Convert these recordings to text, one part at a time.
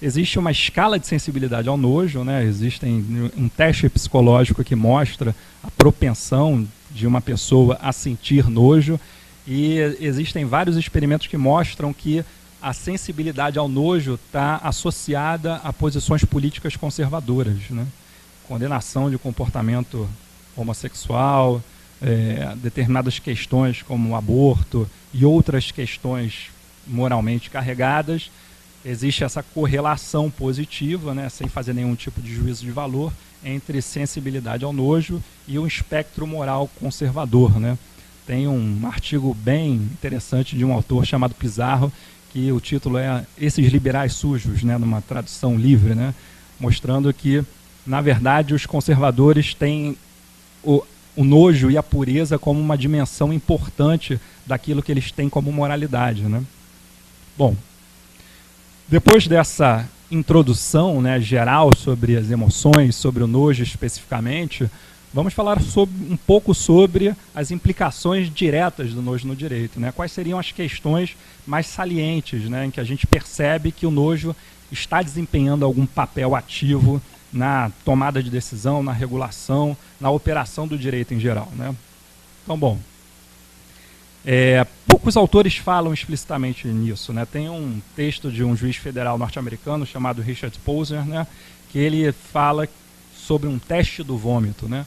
Existe uma escala de sensibilidade ao nojo, né? Existe um teste psicológico que mostra a propensão de uma pessoa a sentir nojo, e existem vários experimentos que mostram que a sensibilidade ao nojo está associada a posições políticas conservadoras, né? Condenação de comportamento homossexual, determinadas questões como o aborto e outras questões moralmente carregadas. Existe essa correlação positiva, né, sem fazer nenhum tipo de juízo de valor, entre sensibilidade ao nojo e um espectro moral conservador, né? Tem um artigo bem interessante de um autor chamado Pizarro, que o título é Esses Liberais Sujos, né, numa tradução livre, né, mostrando que, na verdade, os conservadores têm o nojo e a pureza como uma dimensão importante daquilo que eles têm como moralidade, né? Bom, depois dessa introdução, né, geral sobre as emoções, sobre o nojo especificamente, vamos falar um pouco sobre as implicações diretas do nojo no direito, né? Quais seriam as questões mais salientes, né, em que a gente percebe que o nojo está desempenhando algum papel ativo na tomada de decisão, na regulação, na operação do direito em geral, né? Então, bom, poucos autores falam explicitamente nisso, né? Tem um texto de um juiz federal norte-americano chamado Richard Posner, né, que ele fala sobre um teste do vômito, né?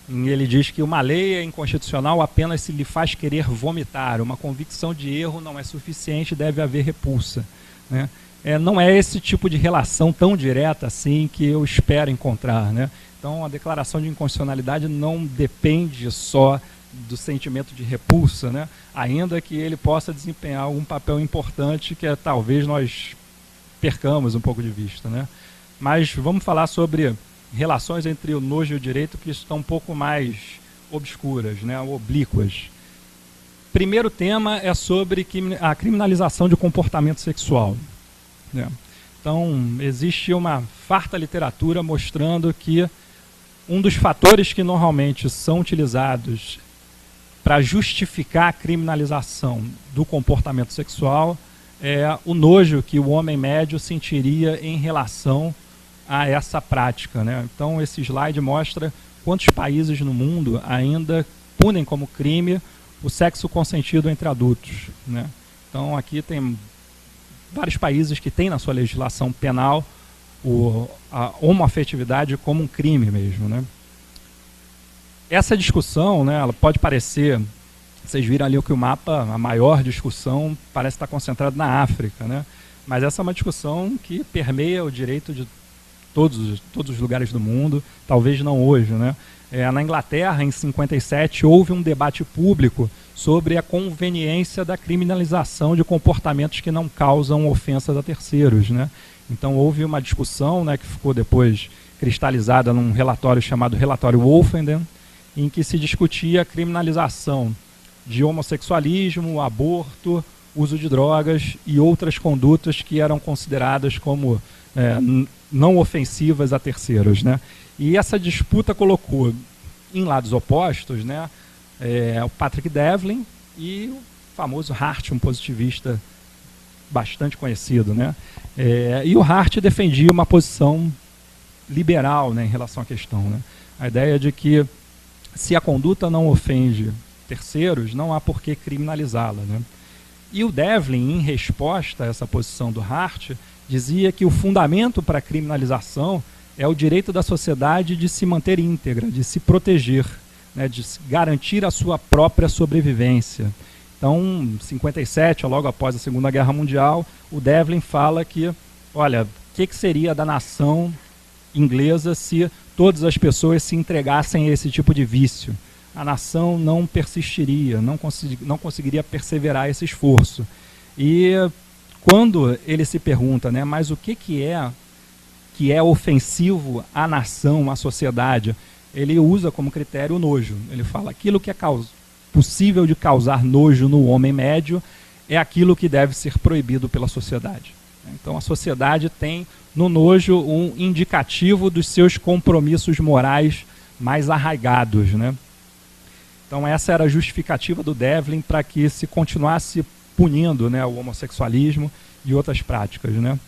E ele diz que uma lei é inconstitucional apenas se lhe faz querer vomitar, uma convicção de erro não é suficiente, deve haver repulsa, né? Não é esse tipo de relação tão direta assim que eu espero encontrar, né? Então, a declaração de inconstitucionalidade não depende só do sentimento de repulsa, né? Ainda que ele possa desempenhar algum papel importante que talvez nós percamos um pouco de vista, né? Mas vamos falar sobre relações entre o nojo e o direito que estão um pouco mais obscuras, né? Oblíquas. Primeiro tema é sobre a criminalização de comportamento sexual, né? Então, existe uma farta literatura mostrando que um dos fatores que normalmente são utilizados para justificar a criminalização do comportamento sexual é o nojo que o homem médio sentiria em relação a essa prática, né? Então, esse slide mostra quantos países no mundo ainda punem como crime o sexo consentido entre adultos, né? Então, aqui tem vários países que têm na sua legislação penal a homoafetividade como um crime mesmo, né? Essa discussão, né, ela pode parecer, vocês viram ali que o mapa, a maior discussão parece estar concentrada na África, né? Mas essa é uma discussão que permeia o direito de todos os lugares do mundo, talvez não hoje, né? Na Inglaterra, em 57, houve um debate público sobre a conveniência da criminalização de comportamentos que não causam ofensas a terceiros, né? Então houve uma discussão, né, que ficou depois cristalizada num relatório chamado Relatório Wolfenden, em que se discutia a criminalização de homossexualismo, aborto, uso de drogas e outras condutas que eram consideradas como não ofensivas a terceiros, né? E essa disputa colocou em lados opostos, né, o Patrick Devlin e o famoso Hart, um positivista bastante conhecido, né? E o Hart defendia uma posição liberal, né, em relação à questão, né? A ideia de que se a conduta não ofende terceiros, não há por que criminalizá-la, né? E o Devlin, em resposta a essa posição do Hart, dizia que o fundamento para a criminalização é o direito da sociedade de se manter íntegra, de se proteger, né, de garantir a sua própria sobrevivência. Então, em 57, logo após a Segunda Guerra Mundial, o Devlin fala que, olha, o que seria da nação inglesa se todas as pessoas se entregassem a esse tipo de vício? A nação não persistiria, não conseguiria perseverar esse esforço. E quando ele se pergunta, né, mas o que é ofensivo à nação, à sociedade, ele usa como critério o nojo. Ele fala, aquilo que é possível de causar nojo no homem médio é aquilo que deve ser proibido pela sociedade. Então a sociedade tem no nojo um indicativo dos seus compromissos morais mais arraigados, né? Então essa era a justificativa do Devlin para que se continuasse punindo, né, o homossexualismo e outras práticas, né?